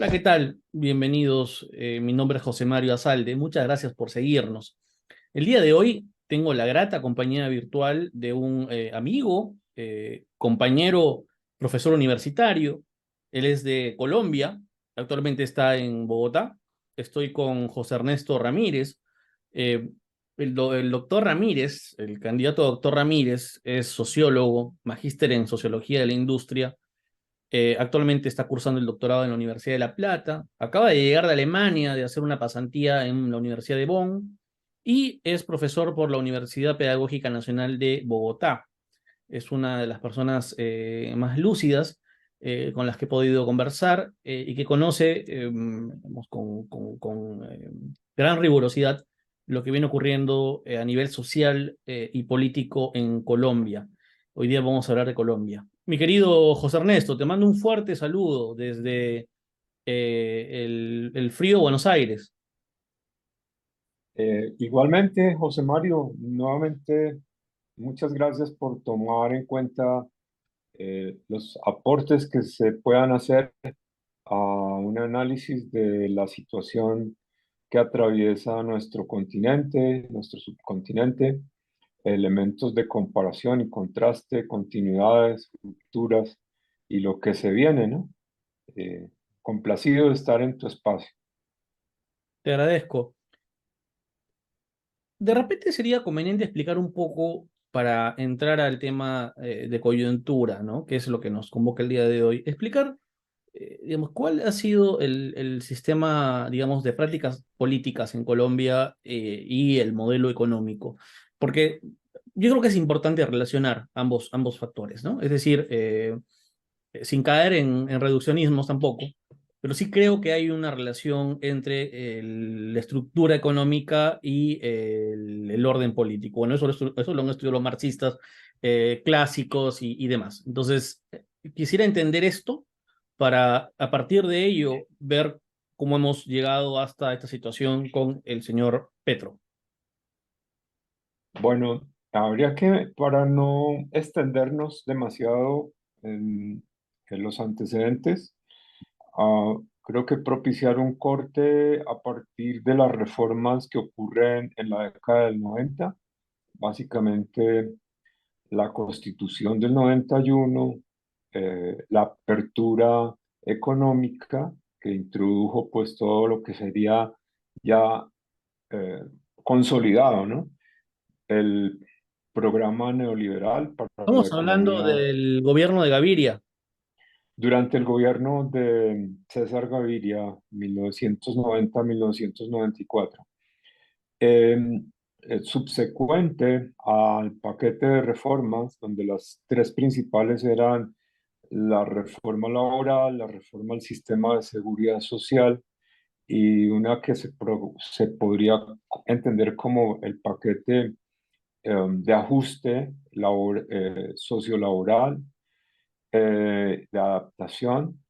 Hola, ¿qué tal? Bienvenidos. Mi nombre es José Mario Azalde. Muchas gracias por seguirnos. El día de hoy tengo la grata compañía virtual de un amigo, compañero, profesor universitario. Él es de Colombia, actualmente está en Bogotá. Estoy con José Ernesto Ramírez. Eh, el doctor Ramírez, el candidato doctor Ramírez, es sociólogo, magíster en sociología de la industria. Actualmente está cursando el doctorado en la Universidad de La Plata. Acaba de llegar de Alemania, de hacer una pasantía en la Universidad de Bonn y es profesor por la Universidad Pedagógica Nacional de Bogotá. Es una de las personas más lúcidas con las que he podido conversar y que conoce digamos, con gran rigurosidad lo que viene ocurriendo a nivel social y político en Colombia. Hoy día vamos a hablar de Colombia. Mi querido José Ernesto, te mando un fuerte saludo desde el frío Buenos Aires. Igualmente, José Mario, nuevamente muchas gracias por tomar en cuenta los aportes que se puedan hacer a un análisis de la situación que atraviesa nuestro continente, nuestro subcontinente, elementos de comparación y contraste, continuidades, rupturas y lo que se viene, ¿no? Eh, Complacido de estar en tu espacio. Te agradezco. De repente sería conveniente explicar un poco para entrar al tema de coyuntura, ¿no? Que es lo que nos convoca el día de hoy. Explicar, digamos, cuál ha sido el sistema, digamos, de prácticas políticas en Colombia y el modelo económico. Porque yo creo que es importante relacionar ambos factores, ¿no? Es decir, sin caer en reduccionismos tampoco, pero sí creo que hay una relación entre la estructura económica y el orden político. Bueno, eso lo han estudiado los marxistas clásicos y demás. Entonces, quisiera entender esto para, a partir de ello, ver cómo hemos llegado hasta esta situación con el señor Petro. Bueno, habría que, para no extendernos demasiado en los antecedentes, creo que propiciar un corte a partir de las reformas que ocurren en la década del 90, básicamente la Constitución del 91, la apertura económica que introdujo pues todo lo que sería ya eh, consolidado, ¿no? El programa neoliberal para la Estamos hablando economía del gobierno de Gaviria. durante el gobierno de César Gaviria, 1990-1994. Eh, Subsecuente al paquete de reformas, donde las tres principales eran la reforma laboral, la reforma al sistema de seguridad social y una que se podría entender como el paquete de ajuste sociolaboral, de adaptación.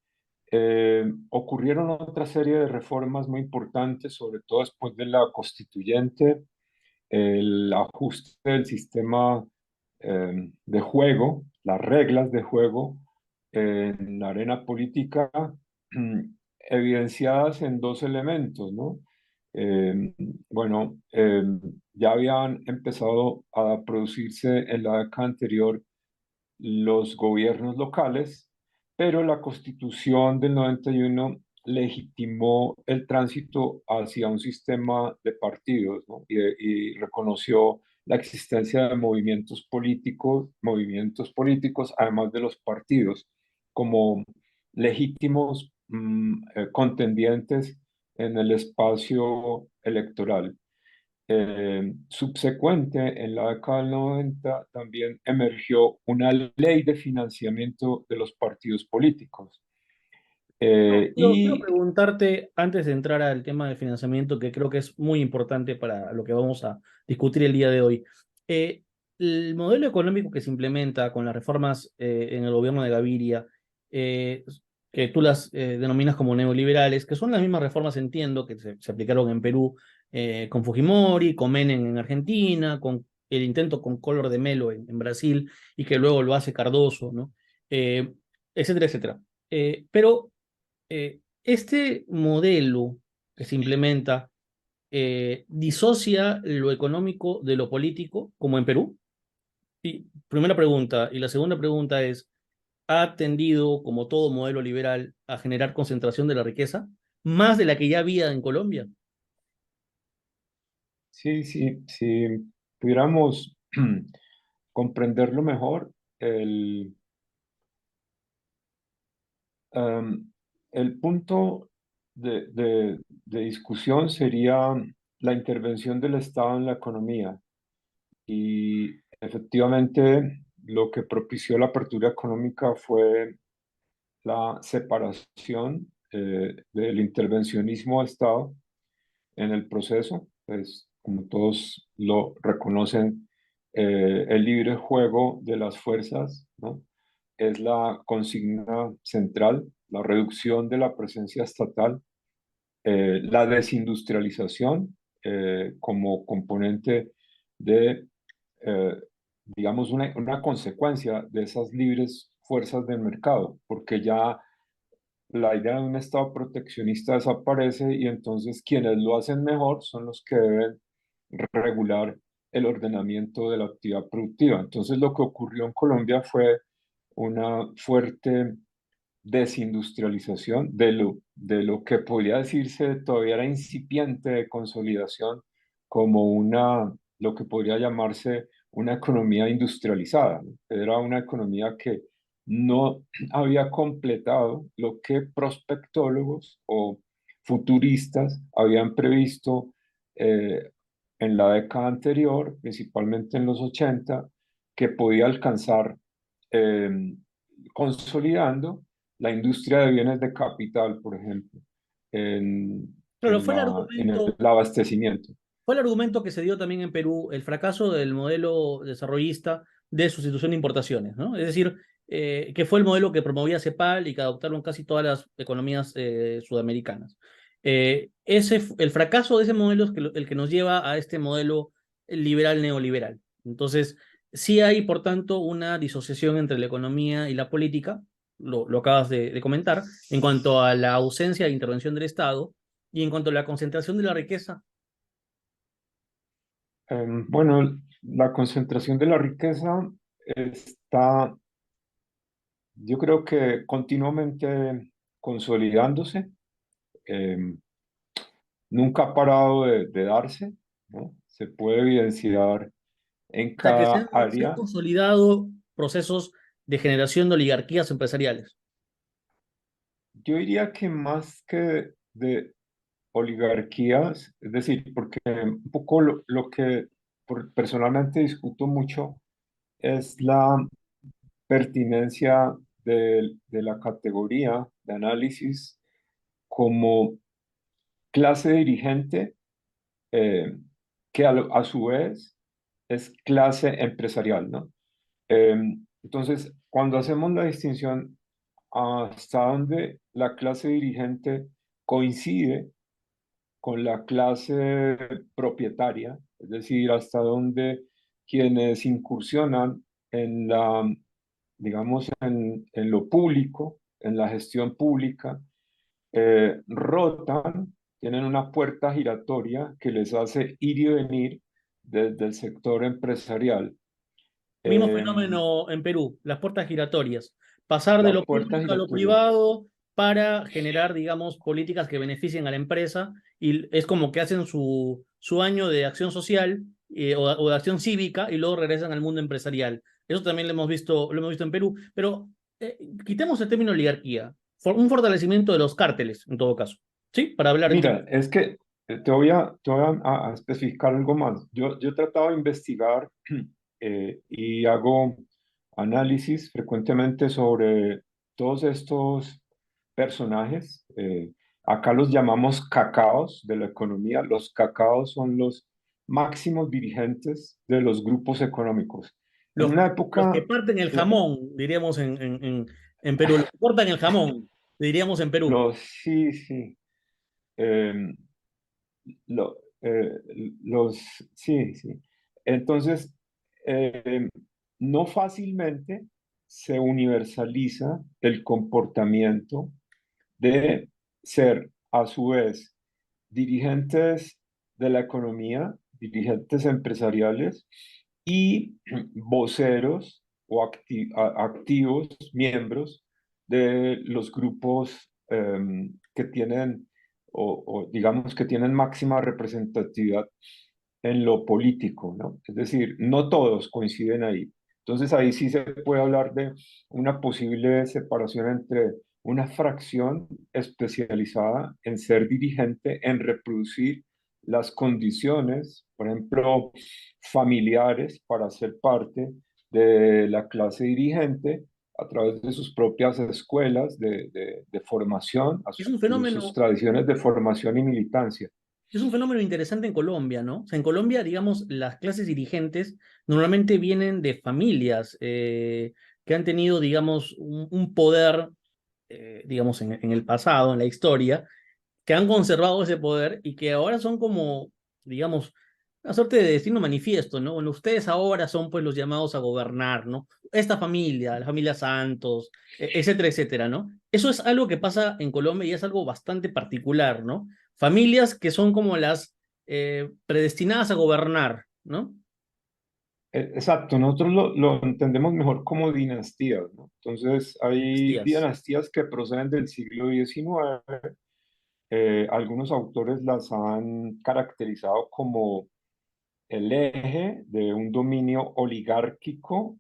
Ocurrieron otra serie de reformas muy importantes, sobre todo después de la constituyente, el ajuste del sistema de juego, las reglas de juego en la arena política, evidenciadas en dos elementos, ¿no? Eh, bueno, ya habían empezado a producirse en la década anterior los gobiernos locales, pero la Constitución del 91 legitimó el tránsito hacia un sistema de partidos, ¿no? Y reconoció la existencia de movimientos políticos, además de los partidos, como legítimos contendientes en el espacio electoral. Subsecuente, en la década del 90, también emergió una ley de financiamiento de los partidos políticos. Quiero Y preguntarte, antes de entrar al tema del financiamiento, que creo que es muy importante para lo que vamos a discutir el día de hoy. Eh, el modelo económico que se implementa con las reformas en el gobierno de Gaviria, eh, que tú las denominas como neoliberales, que son las mismas reformas, entiendo, que se aplicaron en Perú con Fujimori, con Menem en Argentina, con el intento con Collor de Mello en Brasil, y que luego lo hace Cardoso, ¿no? Etcétera, etcétera. Pero Este modelo que se implementa disocia lo económico de lo político, como en Perú. Y primera pregunta. Y la segunda pregunta es, ¿ha tendido, como todo modelo liberal, a generar concentración de la riqueza, más de la que ya había en Colombia? Sí, sí, si pudiéramos comprenderlo mejor, el, em, el punto de discusión sería la intervención del Estado en la economía. Y efectivamente, lo que propició la apertura económica fue la separación del intervencionismo del Estado en el proceso. Pues, como todos lo reconocen, el libre juego de las fuerzas, ¿no? Es la consigna central, la reducción de la presencia estatal, la desindustrialización como componente de, eh, digamos, una consecuencia de esas libres fuerzas del mercado, porque ya la idea de un Estado proteccionista desaparece y entonces quienes lo hacen mejor son los que deben regular el ordenamiento de la actividad productiva. Entonces lo que ocurrió en Colombia fue una fuerte desindustrialización de lo que podría decirse todavía era incipiente de consolidación como lo que podría llamarse una economía industrializada, ¿no? Era una economía que no había completado lo que prospectólogos o futuristas habían previsto eh, en la década anterior, principalmente en los 80, que podía alcanzar eh, consolidando la industria de bienes de capital, por ejemplo, Claro, en el abastecimiento. fue el argumento que se dio también en Perú, el fracaso del modelo desarrollista de sustitución de importaciones, ¿no? Es decir, que fue el modelo que promovía CEPAL y que adoptaron casi todas las economías sudamericanas. El fracaso de ese modelo es el que nos lleva a este modelo liberal neoliberal. Entonces, sí hay, por tanto, una disociación entre la economía y la política, lo acabas de comentar, en cuanto a la ausencia de intervención del Estado y en cuanto a la concentración de la riqueza. Bueno, la concentración de la riqueza está, yo creo que continuamente consolidándose, em, nunca ha parado de darse, ¿no? Se puede evidenciar en Sea, que cada se han área. consolidado procesos de generación de oligarquías empresariales. Yo diría que más que de oligarquías, es decir, porque un poco lo que personalmente discuto mucho es la pertinencia de la categoría de análisis como clase dirigente, eh, que a su vez es clase empresarial, ¿no? Eh, entonces, cuando hacemos la distinción hasta donde la clase dirigente coincide con la clase propietaria, es decir, hasta donde quienes incursionan en digamos, en lo público, en la gestión pública, rotan, tienen una puerta giratoria que les hace ir y venir desde el sector empresarial. Mismo Eh, fenómeno en Perú, las puertas giratorias. Pasar de la lo puerta público a lo giratoria. privado para generar, digamos, políticas que beneficien a la empresa y es como que hacen su año de acción social o de acción cívica y luego regresan al mundo empresarial. Eso también lo hemos visto en Perú. Pero quitemos el término oligarquía, un fortalecimiento de los cárteles, en todo caso, ¿sí? Para hablar en Mira, es que te voy a especificar algo más. Yo he tratado de investigar y hago análisis frecuentemente sobre todos estos personajes. Acá los llamamos cacaos de la economía. Los cacaos son los máximos dirigentes de los grupos económicos. En los, una los que época, parten el la- jamón, diríamos en Perú, los que cortan el jamón, diríamos en Perú. sí, sí. em, Lo- eh, los, sí, sí. Entonces, eh, no fácilmente se universaliza el comportamiento de, ser a su vez dirigentes de la economía, dirigentes empresariales y voceros o activos, miembros de los grupos que tienen, o digamos que tienen máxima representatividad en lo político, ¿no? Es decir, no todos coinciden ahí. Entonces ahí sí se puede hablar de una posible separación entre una fracción especializada en ser dirigente, en reproducir las condiciones, por ejemplo, familiares para ser parte de la clase dirigente a través de sus propias escuelas de formación, Es un de sus fenómeno tradiciones de formación y militancia. Es un fenómeno interesante en Colombia, ¿no? O sea, en Colombia, digamos, las clases dirigentes normalmente vienen de familias que han tenido, digamos, un poder, digamos, en el pasado, en la historia, que han conservado ese poder y que ahora son como, digamos, una suerte de destino manifiesto, ¿no? Bueno, ustedes ahora son pues los llamados a gobernar, ¿no? Esta familia, la familia Santos, etcétera, etcétera, ¿no? Eso es algo que pasa en Colombia y es algo bastante particular, ¿no? Familias que son como las predestinadas a gobernar, ¿no? Exacto, nosotros lo entendemos mejor como dinastías, ¿no? Entonces, hay Tías. dinastías que proceden del siglo XIX. Algunos autores las han caracterizado como el eje de un dominio oligárquico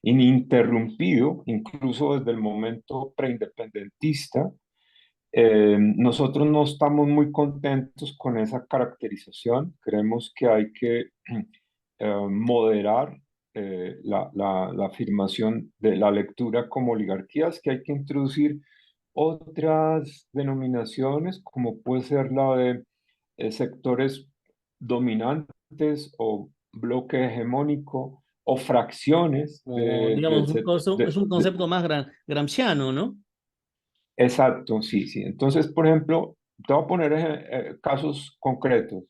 ininterrumpido, incluso desde el momento preindependentista. Nosotros no estamos muy contentos con esa caracterización. Creemos que hay que moderar la afirmación de la lectura como oligarquías, que hay que introducir otras denominaciones, como puede ser la de sectores dominantes o bloque hegemónico o fracciones Como, digamos, es un de. concepto más gramsciano, ¿no? Exacto, sí, sí. Entonces, por ejemplo, te voy a poner casos concretos.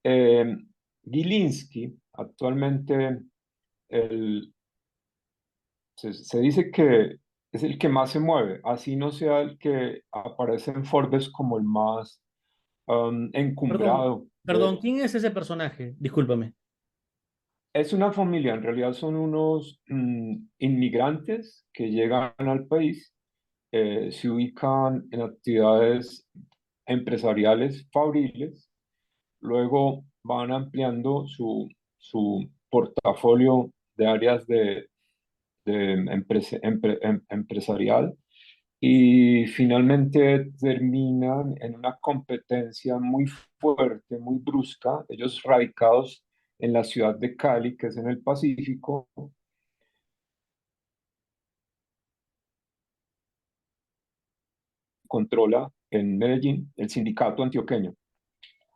Eh, Gilinski, actualmente, el, se dice que es el que más se mueve, así no sea el que aparece en Forbes como el más Perdón, encumbrado. perdón, ¿quién es ese personaje? Discúlpame. Es una familia, en realidad son unos inmigrantes que llegan al país, se ubican en actividades empresariales fabriles. Luego van ampliando su portafolio de áreas de empresarial y finalmente terminan en una competencia muy fuerte, muy brusca. Ellos radicados en la ciudad de Cali, que es en el Pacífico, controla en Medellín el sindicato antioqueño.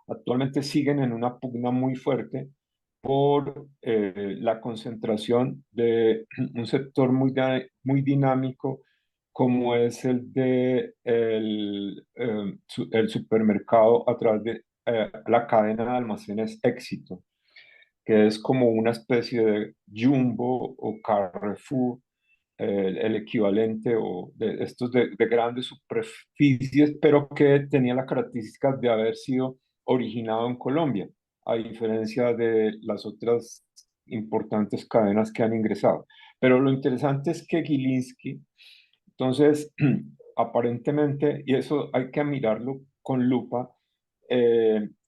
Actualmente siguen en una pugna muy fuerte por la concentración de un sector muy dinámico como es el de el supermercado a través de la cadena de almacenes Éxito, que es como una especie de Jumbo o Carrefour, el equivalente o de estos de grandes superficies, pero que tenía la característica de haber sido originado en Colombia, a diferencia de las otras importantes cadenas que han ingresado. Pero lo interesante es que Gilinski, entonces, aparentemente, y eso hay que mirarlo con lupa,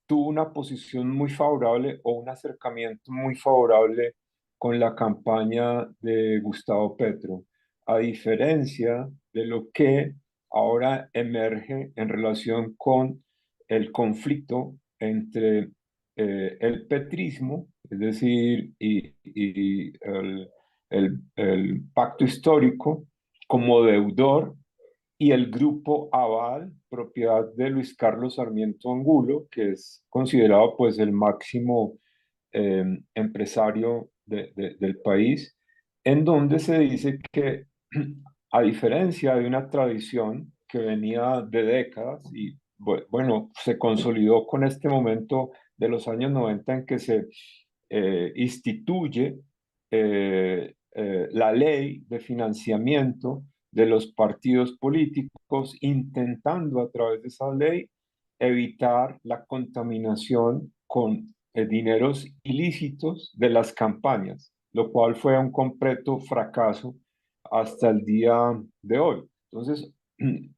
tuvo una posición muy favorable o un acercamiento muy favorable con la campaña de Gustavo Petro, a diferencia de lo que ahora emerge en relación con el conflicto entre el petrismo, es decir, y el pacto histórico como deudor y el grupo Aval, propiedad de Luis Carlos Sarmiento Angulo, que es considerado pues el máximo empresario del país, en donde se dice que a diferencia de una tradición que venía de décadas y bueno, se consolidó con este momento de los años 90 en que se instituye la ley de financiamiento de los partidos políticos, intentando a través de esa ley evitar la contaminación con dineros ilícitos de las campañas, lo cual fue un completo fracaso hasta el día de hoy. Entonces,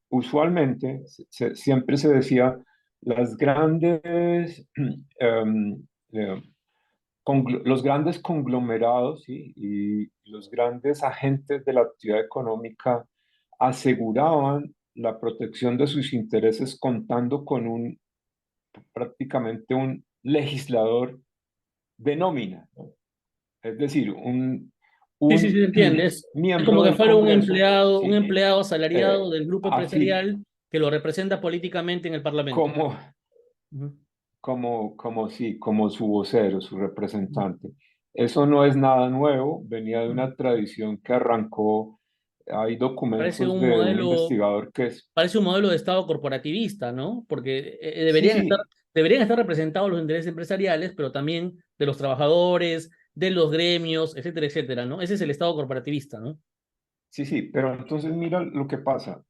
usualmente siempre se decía, las grandes, los grandes conglomerados, ¿sí? Y los grandes agentes de la actividad económica aseguraban la protección de sus intereses contando con prácticamente un legislador de nómina, ¿no? Es decir, Sí, sí, sí, un se entiende. Es miembro como que del fuera Congreso, un ¿sí? empleado asalariado del grupo Así empresarial que lo representa políticamente en el Parlamento. como, Ujú, sí, como su vocero, su ujú, representante. Eso no es nada nuevo, venía de ujú. una tradición que arrancó, hay Parece documentos un de un modelo, investigador que es, parece un modelo de Estado corporativista, ¿no? Porque sí, sí, deberían estar representados los intereses empresariales, pero también de los trabajadores, de los gremios, etcétera, etcétera, ¿no? Ese es el Estado corporativista, ¿no? sí, sí, pero entonces mira lo que pasa.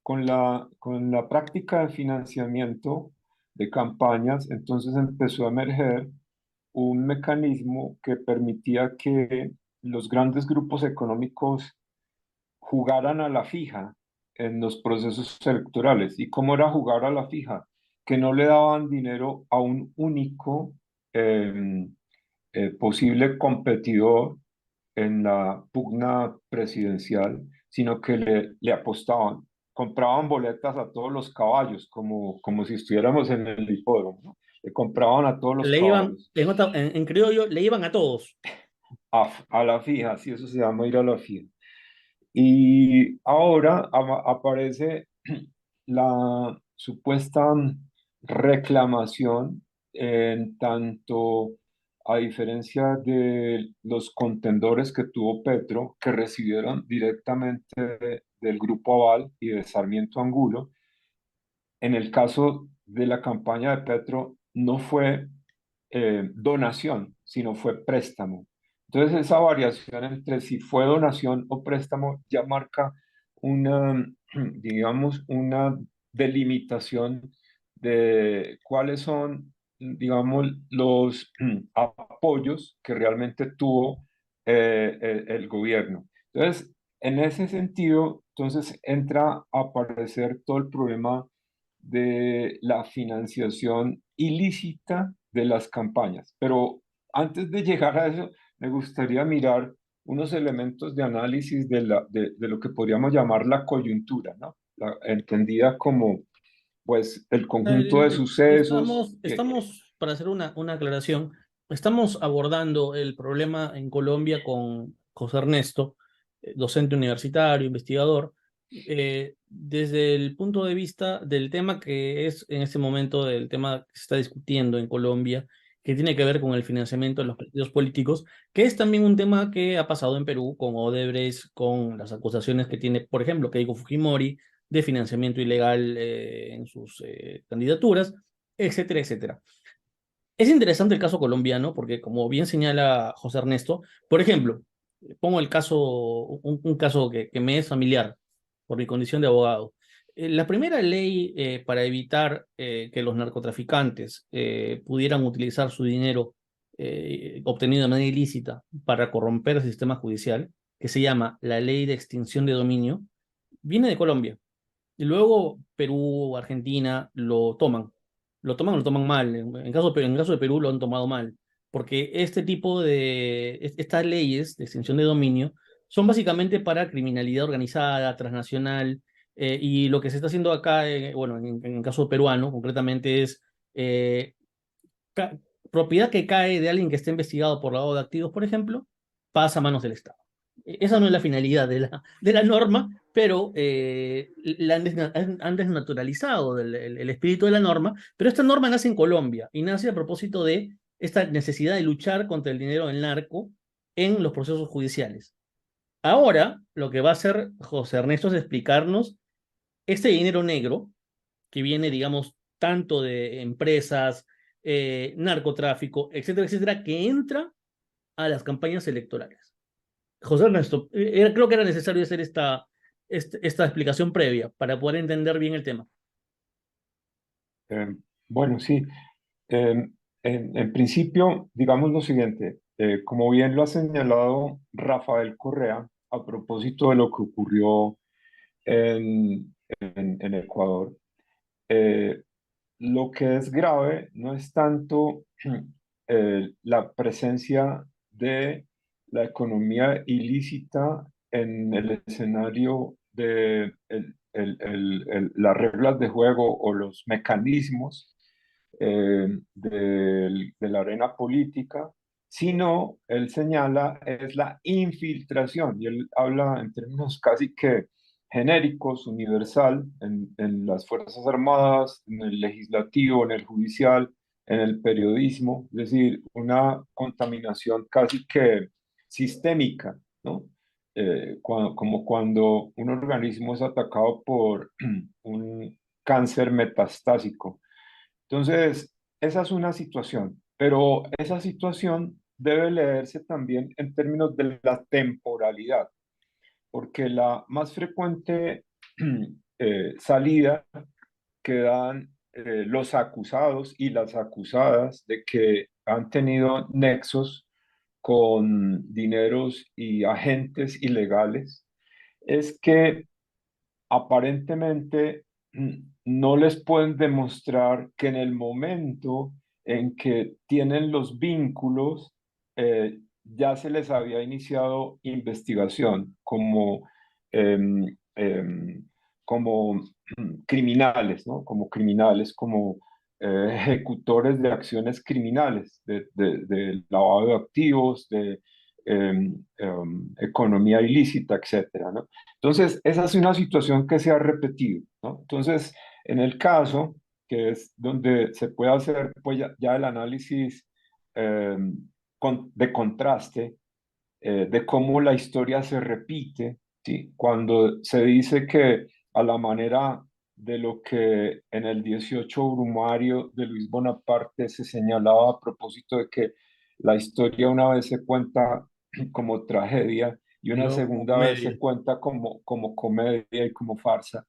Con la práctica de financiamiento de campañas, entonces empezó a emerger un mecanismo que permitía que los grandes grupos económicos jugaran a la fija en los procesos electorales. ¿Y cómo era jugar a la fija? Que no le daban dinero a un único eh, posible competidor en la pugna presidencial, sino que le apostaban, compraban boletas a todos los caballos, como si estuviéramos en el hipódromo, ¿no? Le compraban a todos los Le iban, caballos, en criollo, le iban a todos. a la fija, sí, eso se llama ir a la fija. Y ahora aparece la supuesta reclamación en tanto a diferencia de los contendores que tuvo Petro, que recibieron directamente del Grupo Aval y de Sarmiento Angulo. En el caso de la campaña de Petro, no fue donación, sino fue préstamo. Entonces, esa variación entre si fue donación o préstamo ya marca una, digamos, una delimitación de cuáles son, digamos, los apoyos que realmente tuvo el gobierno. Entonces, en ese sentido, entonces entra a aparecer todo el problema de la financiación ilícita de las campañas. Pero antes de llegar a eso, me gustaría mirar unos elementos de análisis de lo que podríamos llamar la coyuntura, ¿no? Entendida como, pues, el conjunto de sucesos Estamos, para hacer una aclaración, estamos abordando el problema en Colombia con José Ernesto, docente universitario, investigador, desde el punto de vista del tema que es en este momento el tema que se está discutiendo en Colombia, que tiene que ver con el financiamiento de los partidos políticos, que es también un tema que ha pasado en Perú con Odebrecht, con las acusaciones que tiene, por ejemplo, Keiko Fujimori de financiamiento ilegal en sus candidaturas, etcétera, etcétera. Es interesante el caso colombiano porque, como bien señala José Ernesto, por ejemplo, pongo el caso, un caso que me es familiar por mi condición de abogado. La primera ley para evitar que los narcotraficantes pudieran utilizar su dinero obtenido de manera ilícita para corromper el sistema judicial, que se llama la Ley de Extinción de Dominio, viene de Colombia. Y luego Perú, Argentina lo toman mal. En caso de Perú lo han tomado mal, porque este tipo estas leyes de extinción de dominio son básicamente para criminalidad organizada, transnacional, y lo que se está haciendo acá, bueno, en el caso peruano, concretamente es eh, ca- propiedad que cae de alguien que esté investigado por lavado de activos, por ejemplo, pasa a manos del Estado. Esa no es la finalidad de la norma, pero la han desnaturalizado el espíritu de la norma, pero esta norma nace en Colombia y nace a propósito de esta necesidad de luchar contra el dinero del narco en los procesos judiciales. Ahora, lo que va a hacer José Ernesto es explicarnos este dinero negro que viene, digamos, tanto de empresas, narcotráfico, etcétera, etcétera, que entra a las campañas electorales. José Ernesto, creo que era necesario hacer esta explicación previa para poder entender bien el tema. Eh, bueno, sí. Eh, en principio, digamos lo siguiente, como bien lo ha señalado Rafael Correa, a propósito de lo que ocurrió en Ecuador, eh, lo que es grave no es tanto la presencia de la economía ilícita en el escenario de las reglas de juego o los mecanismos de la arena política, sino él señala es la infiltración y él habla en términos casi que genéricos, universal, en las Fuerzas Armadas, en el legislativo, en el judicial, en el periodismo, es decir, una contaminación casi que sistémica, ¿no? Como cuando un organismo es atacado por un cáncer metastásico. Entonces, esa es una situación, pero esa situación debe leerse también en términos de la temporalidad, porque la más frecuente salida que dan los acusados y las acusadas de que han tenido nexos con dineros y agentes ilegales es que aparentemente no les pueden demostrar que en el momento en que tienen los vínculos, ya se les había iniciado investigación em, em, como criminales, ¿no? Como criminales, como ejecutores de acciones criminales, de lavado de activos, de economía ilícita, etcétera, ¿no? Entonces, esa es una situación que se ha repetido, ¿no? Entonces, en el caso, que es donde se puede hacer pues, ya el análisis eh, de contraste, de cómo la historia se repite, ¿sí? Cuando se dice que a la manera de lo que en el 18 Brumario de Luis Bonaparte se señalaba a propósito de que la historia una vez se cuenta como tragedia y Y una luego como segunda vez se comedia. cuenta como comedia y como farsa.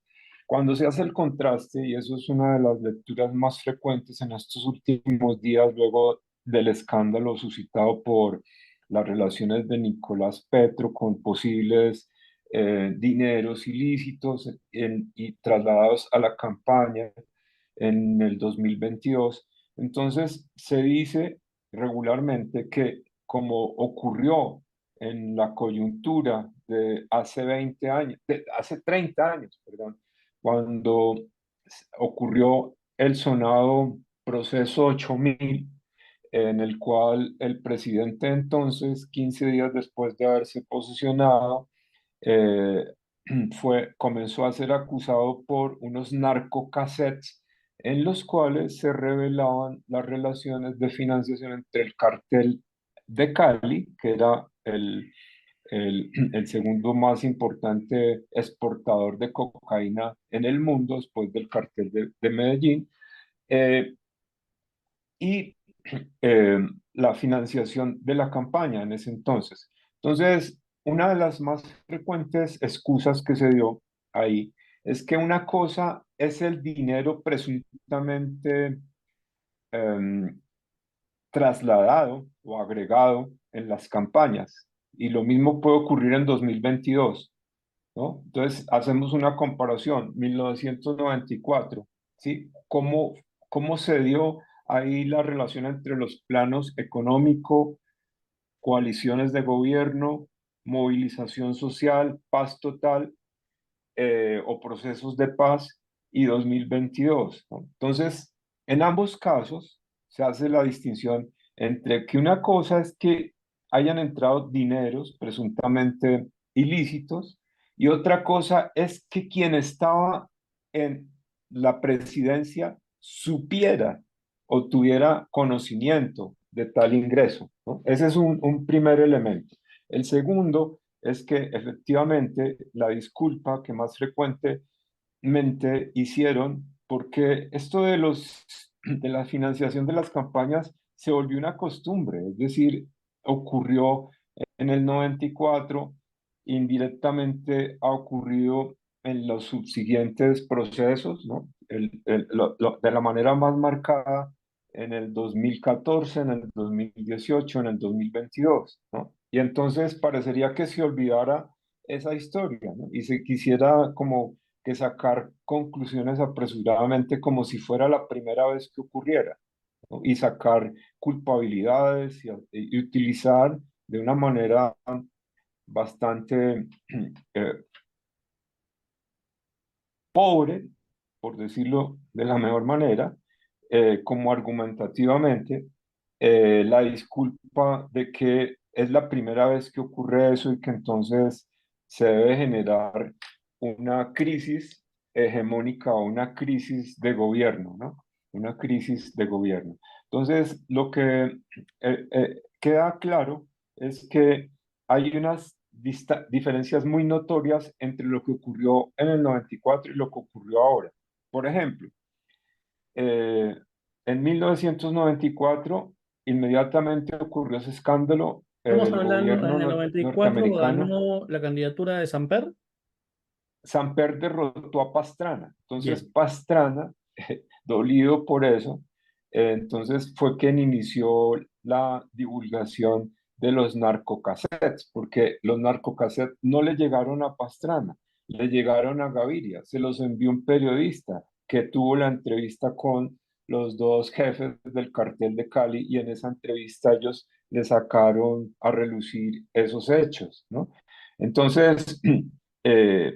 Cuando se hace el contraste, y eso es una de las lecturas más frecuentes en estos últimos días, luego del escándalo suscitado por las relaciones de Nicolás Petro con posibles dineros ilícitos y trasladados a la campaña en el 2022. Entonces, se dice regularmente que como ocurrió en la coyuntura de hace 20 años, hace 30 años, perdón, cuando ocurrió el sonado proceso 8000, en el cual el presidente entonces, 15 días después de haberse posicionado, eh, comenzó a ser acusado por unos narcocassettes en los cuales se revelaban las relaciones de financiación entre el cartel de Cali, que era el segundo más importante exportador de cocaína en el mundo después del cartel de Medellín, eh, y eh, la financiación de la campaña en ese entonces. Entonces, una de las más frecuentes excusas que se dio ahí es que una cosa es el dinero presuntamente em, trasladado o agregado en las campañas, y lo mismo puede ocurrir en 2022, ¿no? Entonces, hacemos una comparación, 1994, ¿sí? ¿Cómo se dio ahí la relación entre los planos económico, coaliciones de gobierno, movilización social, paz total, o procesos de paz y 2022, ¿no? Entonces, en ambos casos se hace la distinción entre que una cosa es que hayan entrado dineros presuntamente ilícitos y otra cosa es que quien estaba en la presidencia supiera o tuviera conocimiento de tal ingreso, ¿no? Ese es un primer elemento. El segundo es que efectivamente la disculpa que más frecuentemente hicieron, porque esto de la financiación de las campañas se volvió una costumbre, es decir, ocurrió en el 94, indirectamente ha ocurrido en los subsiguientes procesos, ¿no? De la manera más marcada en el 2014, en el 2018, en el 2022, ¿no? Y entonces parecería que se olvidara esa historia, ¿no? Y se quisiera como que sacar conclusiones apresuradamente como si fuera la primera vez que ocurriera, ¿no? Y sacar culpabilidades y utilizar de una manera bastante eh, pobre, por decirlo de la mejor manera, como argumentativamente, la disculpa de que es la primera vez que ocurre eso y que entonces se debe generar una crisis hegemónica o una crisis de gobierno, ¿no? Una crisis de gobierno. Entonces, lo que queda claro es que hay unas diferencias muy notorias entre lo que ocurrió en el 94 y lo que ocurrió ahora. Por ejemplo, eh, en 1994 inmediatamente ocurrió ese escándalo, Estamos el hablando, gobierno en el 94 norteamericano. ganó la candidatura de Samper. Samper derrotó a Pastrana. Entonces Bien. Pastrana, dolido por eso, entonces fue quien inició la divulgación de los narcocassettes, porque los narcocassettes no le llegaron a Pastrana, le llegaron a Gaviria. Se los envió un periodista que tuvo la entrevista con los dos jefes del cartel de Cali, y en esa entrevista ellos le sacaron a relucir esos hechos, ¿no? Entonces,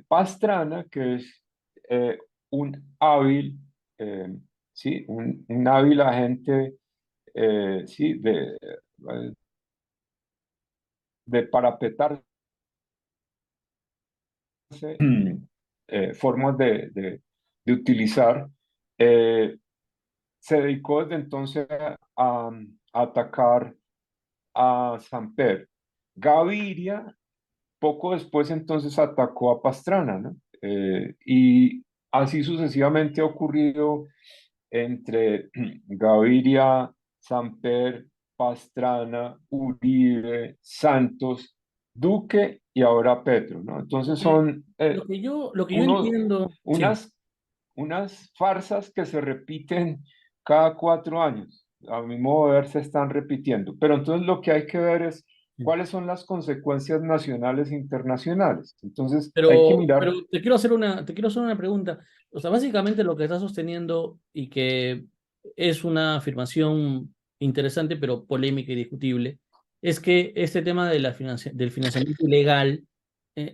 Pastrana, que es un hábil, eh, ¿sí? Un hábil agente, ¿sí? De parapetarse, formas de utilizar, eh, se dedicó desde entonces a atacar a Samper. Gaviria poco después entonces atacó a Pastrana, ¿no? Y así sucesivamente ha ocurrido entre Gaviria, Samper, Pastrana, Uribe, Santos, Duque y ahora Petro, ¿no? Entonces son Lo que yo unos, entiendo, sí. unas, unas farsas que se repiten cada 4 años. A mi modo de ver, se están repitiendo. Pero entonces lo que hay que ver es cuáles son las consecuencias nacionales e internacionales. Entonces hay que Pero mirar, te quiero hacer una pregunta. O sea, básicamente lo que estás sosteniendo y que es una afirmación interesante, pero polémica y discutible, es que este tema de del financiamiento ilegal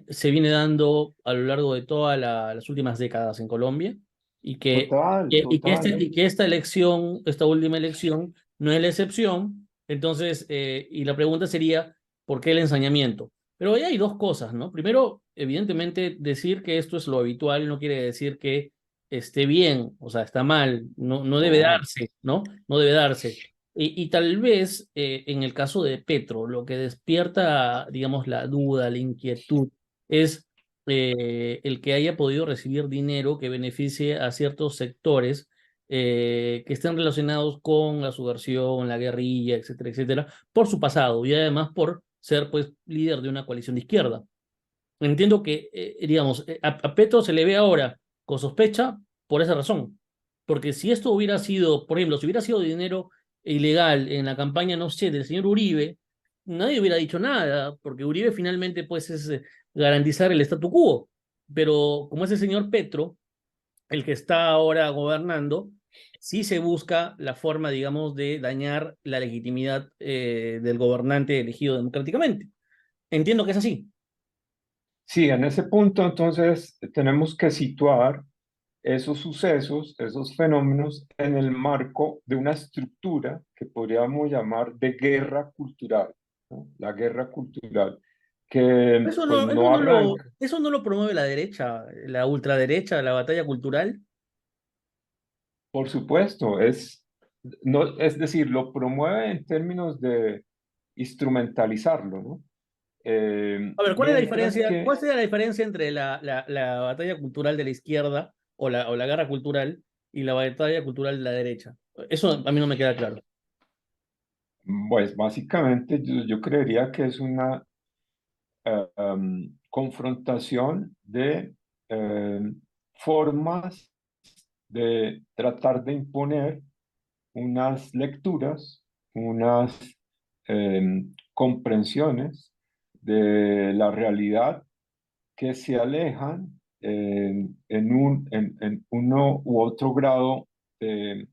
se viene dando a lo largo de todas las últimas décadas en Colombia y que, total, total. y que esta elección, esta última elección, no es la excepción. Entonces, y la pregunta sería, ¿por qué el ensañamiento? Pero ahí hay dos cosas, ¿no? Primero, evidentemente, decir que esto es lo habitual no quiere decir que esté bien, o sea, está mal, no debe No, darse, ¿no? No debe darse. Y tal vez en el caso de Petro, lo que despierta, digamos, la duda, la inquietud, es el que haya podido recibir dinero que beneficie a ciertos sectores que estén relacionados con la subversión, la guerrilla, etcétera, etcétera, por su pasado y además por ser pues líder de una coalición de izquierda. Entiendo que, digamos, a Petro se le ve ahora con sospecha por esa razón. Porque si esto hubiera sido, por ejemplo, si hubiera sido dinero ilegal en la campaña, no sé, del señor Uribe, nadie hubiera dicho nada, porque Uribe finalmente pues es garantizar el statu quo. Pero como es el señor Petro, el que está ahora gobernando, sí se busca la forma, digamos, de dañar la legitimidad del gobernante elegido democráticamente. Entiendo que es así. sí, en ese punto entonces tenemos que situar esos sucesos, esos fenómenos en el marco de una estructura que podríamos llamar de guerra cultural, ¿no? La guerra cultural, que Eso pues no, eso no no lo, arranca, eso no lo promueve la derecha, la ultraderecha, la batalla cultural. por supuesto, no, es decir, lo promueve en términos de instrumentalizarlo, ¿no? A ver, ¿cuál es la Mientras diferencia? que, ¿Cuál sería la diferencia entre la batalla cultural de la izquierda o la guerra cultural y la batalla cultural de la derecha? Eso a mí no me queda claro. Pues básicamente yo creería que es una confrontación de formas de tratar de imponer unas lecturas, unas comprensiones de la realidad que se alejan en uno u otro grado de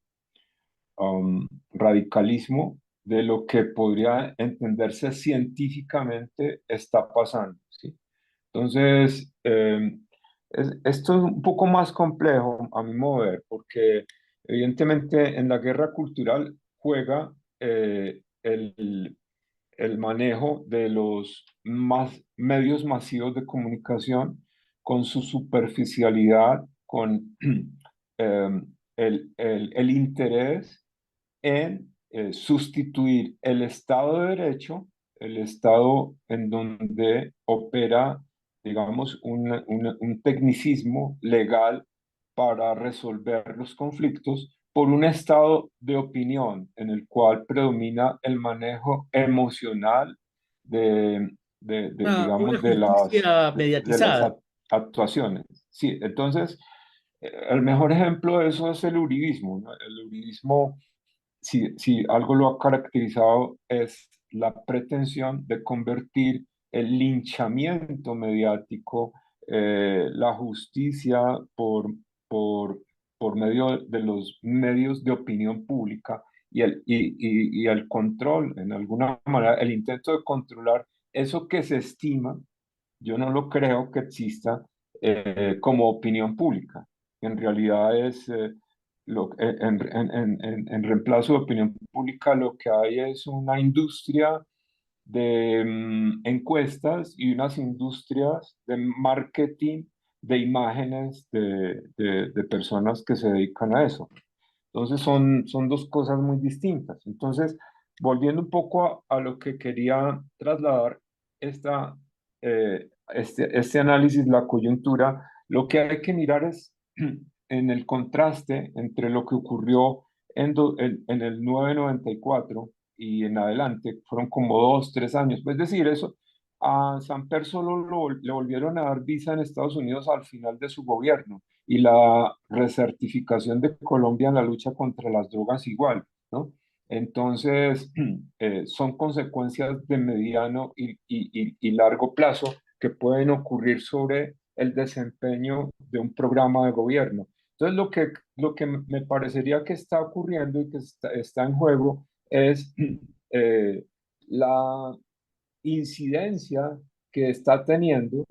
radicalismo de lo que podría entenderse científicamente está pasando, ¿sí? Entonces, esto es un poco más complejo a mi modo de ver, porque evidentemente en la guerra cultural juega el manejo de los medios masivos de comunicación con su superficialidad, con el interés en sustituir el Estado de Derecho, el Estado en donde opera, digamos, un tecnicismo legal para resolver los conflictos, por un estado de opinión en el cual predomina el manejo emocional Una digamos, justicia de las mediatizada. actuaciones. Sí, entonces, el mejor ejemplo de eso es el uribismo, ¿no? El uribismo, si algo lo ha caracterizado, es la pretensión de convertir el linchamiento mediático, la justicia por, por medio de los medios de opinión pública y el control, en alguna manera, el intento de controlar eso que se estima, yo no lo creo que exista como opinión pública. En realidad es, en reemplazo de opinión pública, lo que hay es una industria de encuestas y unas industrias de marketing de imágenes de personas que se dedican a eso. Entonces son dos cosas muy distintas. Entonces, volviendo un poco a lo que quería trasladar, este análisis, la coyuntura, lo que hay que mirar es en el contraste entre lo que ocurrió en el 994 y en adelante, fueron como 2, 3 años. Es decir, eso, a Samper solo le volvieron a dar visa en Estados Unidos al final de su gobierno y la recertificación de Colombia en la lucha contra las drogas igual, ¿no? Entonces, son consecuencias de mediano y largo plazo que pueden ocurrir sobre el desempeño de un programa de gobierno. Entonces, lo que me parecería que está ocurriendo y que está en juego es la incidencia que está teniendo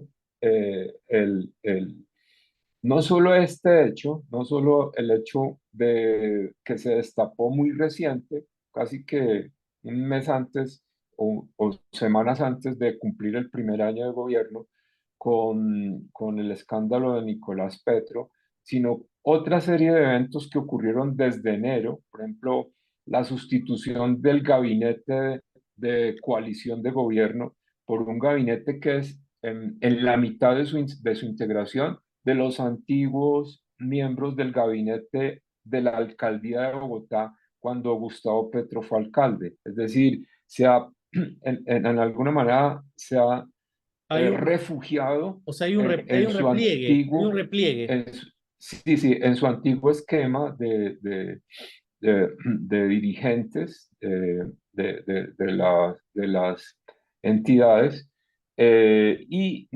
no solo este hecho, no solo el hecho de que se destapó muy reciente, casi que un mes antes o semanas antes de cumplir el primer año de gobierno, con el escándalo de Nicolás Petro, sino otra serie de eventos que ocurrieron desde enero, por ejemplo, la sustitución del gabinete de coalición de gobierno por un gabinete que es en la mitad de su integración de los antiguos miembros del gabinete de la alcaldía de Bogotá cuando Gustavo Petro fue alcalde. Es decir, en alguna manera se ha Hay un, refugiado o sea, en su hay un antiguo, repliegue. sí, sí, en su antiguo esquema de dirigentes de las entidades y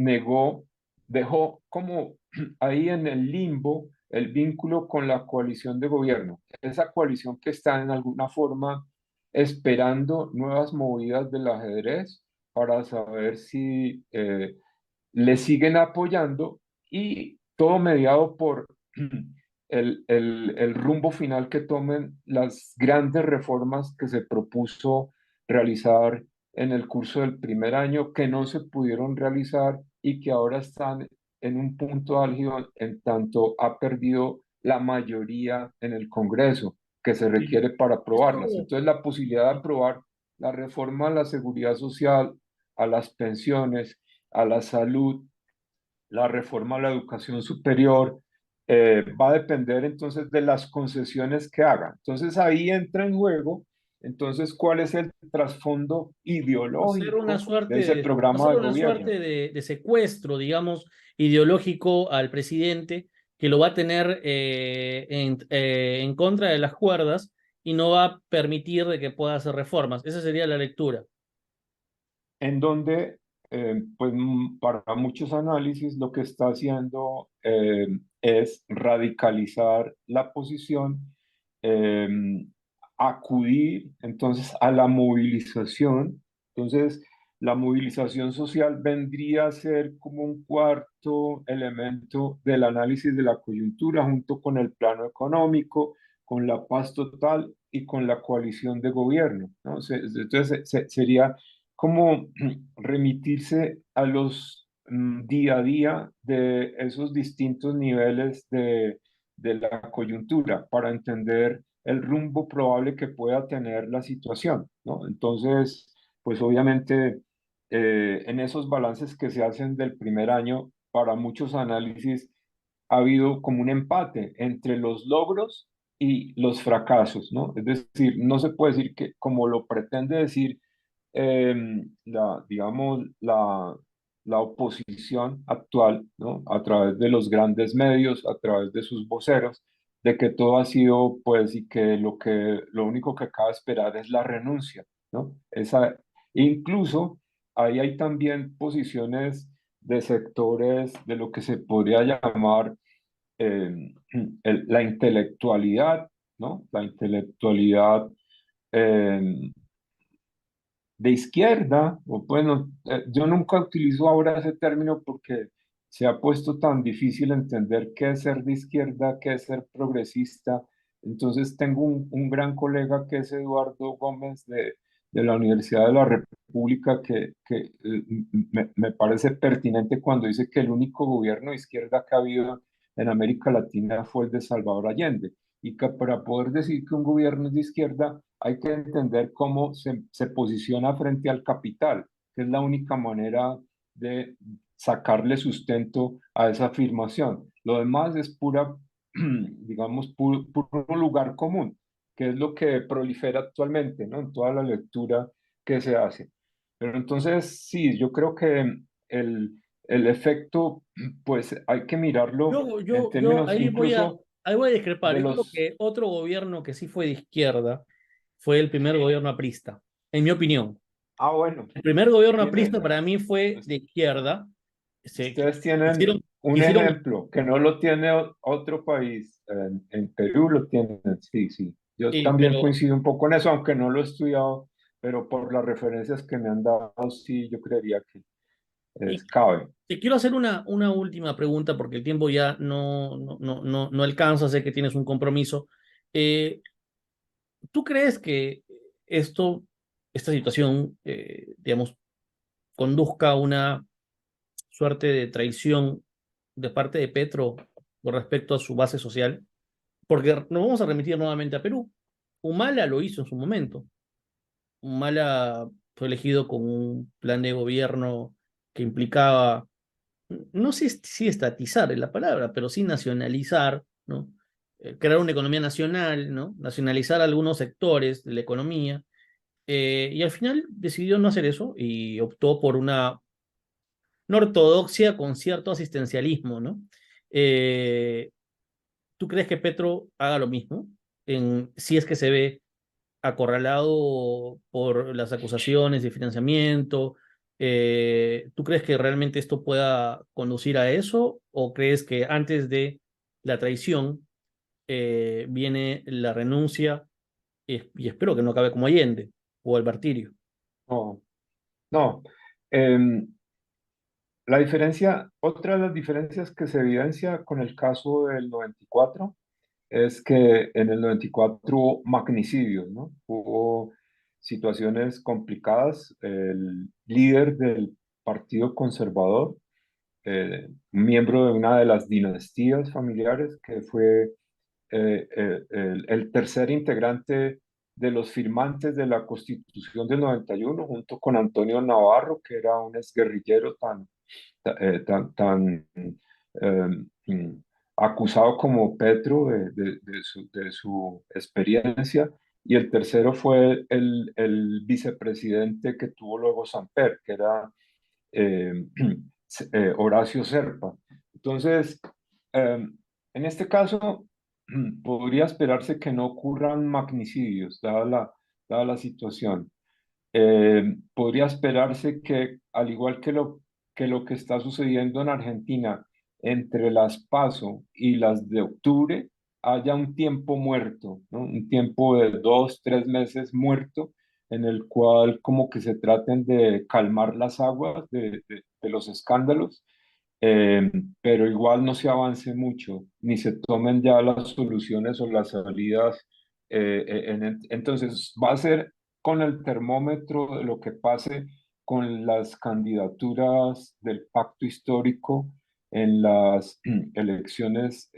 dejó como ahí en el limbo el vínculo con la coalición de gobierno. Esa coalición que está en alguna forma esperando nuevas movidas del ajedrez para saber si le siguen apoyando y todo mediado por el rumbo final que tomen las grandes reformas que se propuso realizar en el curso del primer año, que no se pudieron realizar y que ahora están en un punto álgido en tanto ha perdido la mayoría en el Congreso que se Sí. requiere para aprobarlas. Esto, Entonces, la posibilidad de aprobar la reforma a la seguridad social, a las pensiones, a la salud, la reforma a la educación superior, va a depender entonces de las concesiones que haga. Entonces ahí entra en juego Entonces, ¿cuál es el trasfondo Hacer una ideológico de suerte ese programa hacer de una gobierno? suerte de secuestro, digamos, ideológico al presidente, que lo va a tener en contra de las cuerdas y no va a permitir de que pueda hacer reformas. Esa sería la lectura. En donde, pues para muchos análisis lo que está haciendo es radicalizar la posición, eh, acudir entonces a la movilización. Entonces, la movilización social vendría a ser como un cuarto elemento del análisis de la coyuntura junto con el plano económico, con la paz total y con la coalición de gobierno, ¿no? Entonces, sería como remitirse a los día a día de esos distintos niveles de la coyuntura para entender el rumbo probable que pueda tener la situación, ¿no? Entonces, pues obviamente en esos balances que se hacen del primer año, para muchos análisis ha habido como un empate entre los logros y los fracasos, ¿no? Es decir, no se puede decir que, como lo pretende decir digamos, la oposición actual, ¿no? A través de los grandes medios, a través de sus voceros, de que todo ha sido, pues, y que lo único que acaba de esperar es la renuncia, ¿no? Incluso ahí hay también posiciones de sectores de lo que se podría llamar eh, la intelectualidad, ¿no? La intelectualidad eh, de izquierda, o bueno, yo nunca utilizo ahora ese término porque se ha puesto tan difícil entender qué es ser de izquierda, qué es ser progresista. Entonces tengo un gran colega que es Eduardo Gómez de la Universidad de la República que me parece pertinente cuando dice que el único gobierno de izquierda que ha habido en América Latina fue el de Salvador Allende y que para poder decir que un gobierno es de izquierda hay que entender cómo se posiciona frente al capital, que es la única manera de sacarle sustento a esa afirmación. Lo demás es pura, digamos, puro lugar común, que es lo que prolifera actualmente, ¿no? En toda la lectura que se hace. Pero entonces, sí, yo creo que el efecto, pues hay que mirarlo en Yo términos incluso ahí voy a discrepar. de Yo creo los... que otro gobierno que sí fue de izquierda fue el primer gobierno aprista, en mi opinión. Ah, bueno, El primer gobierno aprista tiene, para mí fue de izquierda. ustedes Quisieron, tienen un quisieron, ejemplo que no lo tiene otro país. En Perú lo tienen, sí, sí. Yo sí, también pero coincido un poco en eso, aunque no lo he estudiado, pero por las referencias que me han dado, sí, yo creería que y cabe. te quiero hacer una última pregunta porque el tiempo ya no alcanza, sé que tienes un compromiso. Eh, ¿Tú crees que esto, esta situación, digamos, conduzca a una suerte de traición de parte de Petro con respecto a su base social? Porque nos vamos a remitir nuevamente a Perú. Humala lo hizo en su momento. Humala fue elegido con un plan de gobierno que implicaba, no sé si estatizar es la palabra, pero sí nacionalizar, ¿no? Crear una economía nacional, ¿no? Nacionalizar algunos sectores de la economía. Y al final decidió no hacer eso y optó por una ortodoxia con cierto asistencialismo, ¿no? Eh, ¿Tú crees que Petro haga lo mismo? Si es que se ve acorralado por las acusaciones de financiamiento, ¿tú crees que realmente esto pueda conducir a eso? ¿O crees que antes de la traición viene la renuncia y espero que no acabe como Allende o el martirio? No, no. Em, la diferencia, otra de las diferencias que se evidencia con el caso del 94 es que en el 94 hubo magnicidios, ¿no? Hubo situaciones complicadas. El líder del Partido Conservador, miembro de una de las dinastías familiares, que fue el tercer integrante de los firmantes de la Constitución del 91, junto con Antonio Navarro, que era un exguerrillero tan acusado como Petro de su experiencia. y el tercero fue el vicepresidente que tuvo luego Samper, que era eh, Horacio Serpa. Entonces, eh, en este caso, podría esperarse que no ocurran magnicidios, dada la situación. Podría esperarse que, al igual que lo que está sucediendo en Argentina, entre las PASO y las de octubre, haya un tiempo muerto, ¿no? Un tiempo de 2, 3 meses muerto, en el cual como que se traten de calmar las aguas de los escándalos, eh, pero igual no se avance mucho, ni se tomen ya las soluciones o las salidas. Entonces, va a ser con el termómetro de lo que pase con las candidaturas del pacto histórico en las elecciones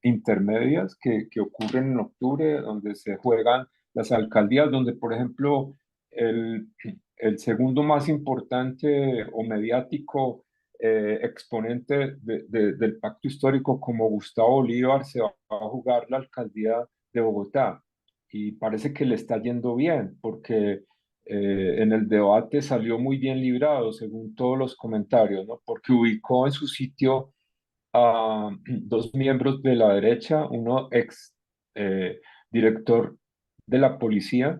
intermedias que ocurren en octubre, donde se juegan las alcaldías, donde, por ejemplo, el, el segundo más importante o mediático exponente del pacto histórico como Gustavo Bolívar se va a jugar la alcaldía de Bogotá y parece que le está yendo bien porque en el debate salió muy bien librado según todos los comentarios, ¿no? Porque ubicó en su sitio a dos miembros de la derecha, uno ex director de la policía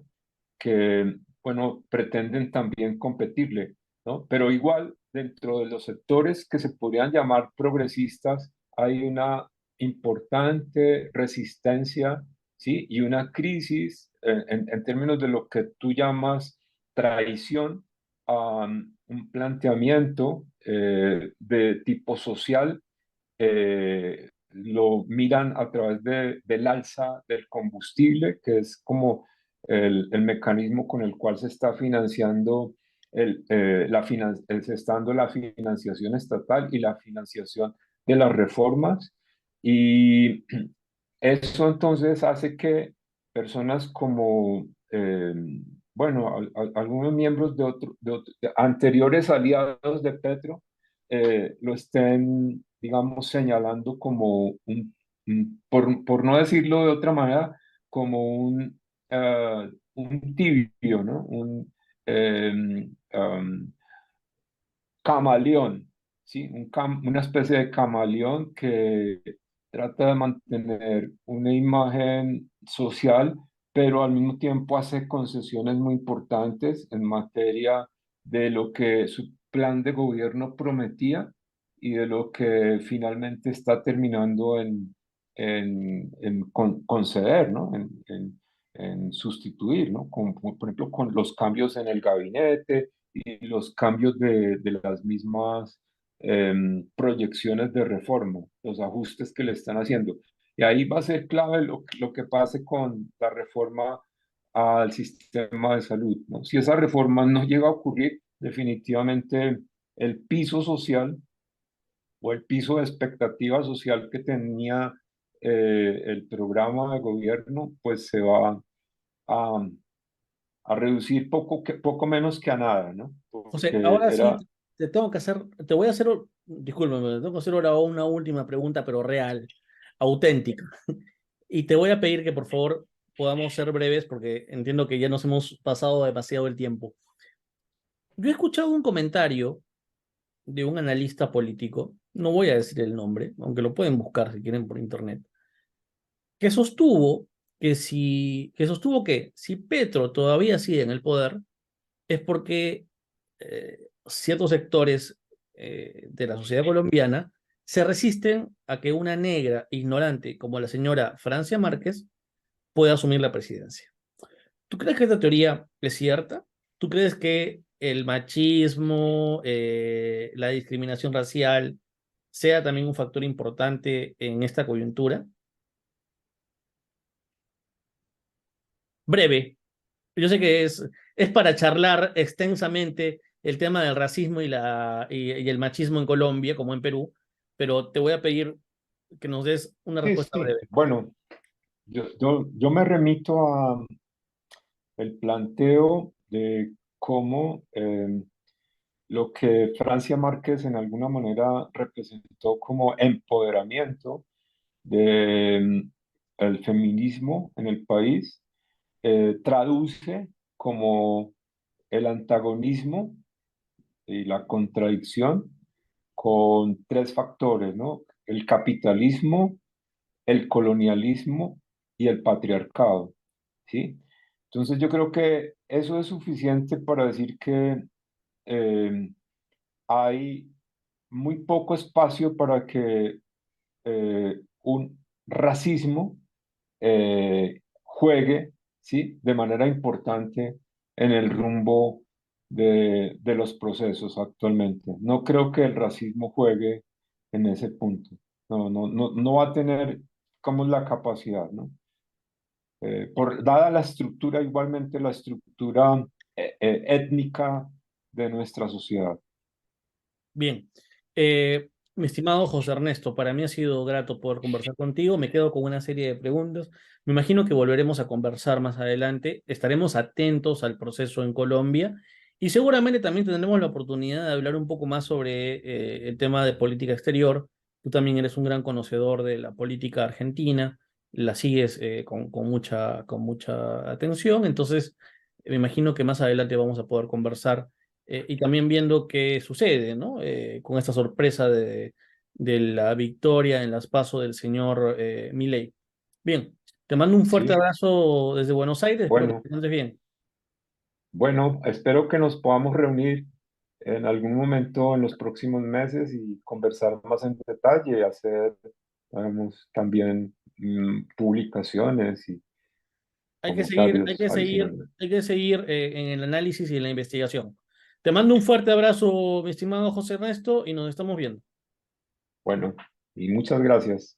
que, bueno, pretenden también competirle, ¿no? Pero igual, dentro de los sectores que se podrían llamar progresistas, hay una importante resistencia, ¿sí? Y una crisis en términos de lo que tú llamas traición a un planteamiento de tipo social. Lo miran a través del alza del combustible, que es como el mecanismo con el cual se está financiando se está dando la financiación estatal y la financiación de las reformas. Y eso entonces hace que personas como, bueno, algunos miembros de anteriores aliados de Petro lo estén, digamos, señalando como por no decirlo de otra manera, como un tibio, ¿no? Um, camaleón, ¿sí? Una especie de camaleón que trata de mantener una imagen social, pero al mismo tiempo hace concesiones muy importantes en materia de lo que su plan de gobierno prometía y de lo que finalmente está terminando en conceder, ¿no? En sustituir, ¿no? Por ejemplo, con los cambios en el gabinete y los cambios de las mismas proyecciones de reforma, los ajustes que le están haciendo. Y ahí va a ser clave lo que pase con la reforma al sistema de salud, ¿no? Si esa reforma no llega a ocurrir, definitivamente el piso social o el piso de expectativa social que tenía el programa de gobierno, pues se va a, a reducir poco menos que a nada, ¿no? José, Porque ahora sí era, te tengo que hacer, te voy a hacer, discúlpame, te tengo que hacer ahora una última pregunta, pero real, auténtica. Y te voy a pedir que por favor podamos ser breves porque entiendo que ya nos hemos pasado demasiado el tiempo. Yo he escuchado un comentario de un analista político, no voy a decir el nombre, aunque lo pueden buscar si quieren por internet, que sostuvo que sostuvo que si Petro todavía sigue en el poder es porque ciertos sectores de la sociedad colombiana se resisten a que una negra ignorante como la señora Francia Márquez pueda asumir la presidencia. ¿Tú crees que esta teoría es cierta? ¿Tú crees que el machismo, la discriminación racial, sea también un factor importante en esta coyuntura? Breve. Yo sé que es para charlar extensamente el tema del racismo y el machismo en Colombia, como en Perú, pero te voy a pedir que nos des una sí, respuesta sí, breve. bueno, yo me remito a el planteo de cómo lo que Francia Márquez en alguna manera representó como empoderamiento de el feminismo en el país, traduce como el antagonismo y la contradicción con tres factores, ¿no? El capitalismo, el colonialismo y el patriarcado, ¿sí? Entonces yo creo que eso es suficiente para decir que eh, hay muy poco espacio para que un racismo juegue, ¿sí? De manera importante en el rumbo de los procesos actualmente. No creo que el racismo juegue en ese punto. No va a tener como la capacidad, ¿no? Dada la estructura, igualmente la estructura étnica de nuestra sociedad. Bien. Mi estimado José Ernesto, para mí ha sido grato poder conversar contigo. Me quedo con una serie de preguntas. Me imagino que volveremos a conversar más adelante. Estaremos atentos al proceso en Colombia y seguramente también tendremos la oportunidad de hablar un poco más sobre el tema de política exterior. Tú también eres un gran conocedor de la política argentina, la sigues con mucha atención. Entonces, me imagino que más adelante vamos a poder conversar y también viendo qué sucede, ¿no? Con esta sorpresa de la victoria en las PASO del señor Milei. Bien, te mando un fuerte Sí, abrazo desde Buenos Aires, espero que bueno, te encuentres bien. bueno, espero que nos podamos reunir en algún momento en los próximos meses y conversar más en detalle y hacer, digamos, también publicaciones y comentarios adicionales. Hay que seguir en el análisis y en la investigación. Te mando un fuerte abrazo, mi estimado José Ernesto, y nos estamos viendo. Bueno, y muchas gracias.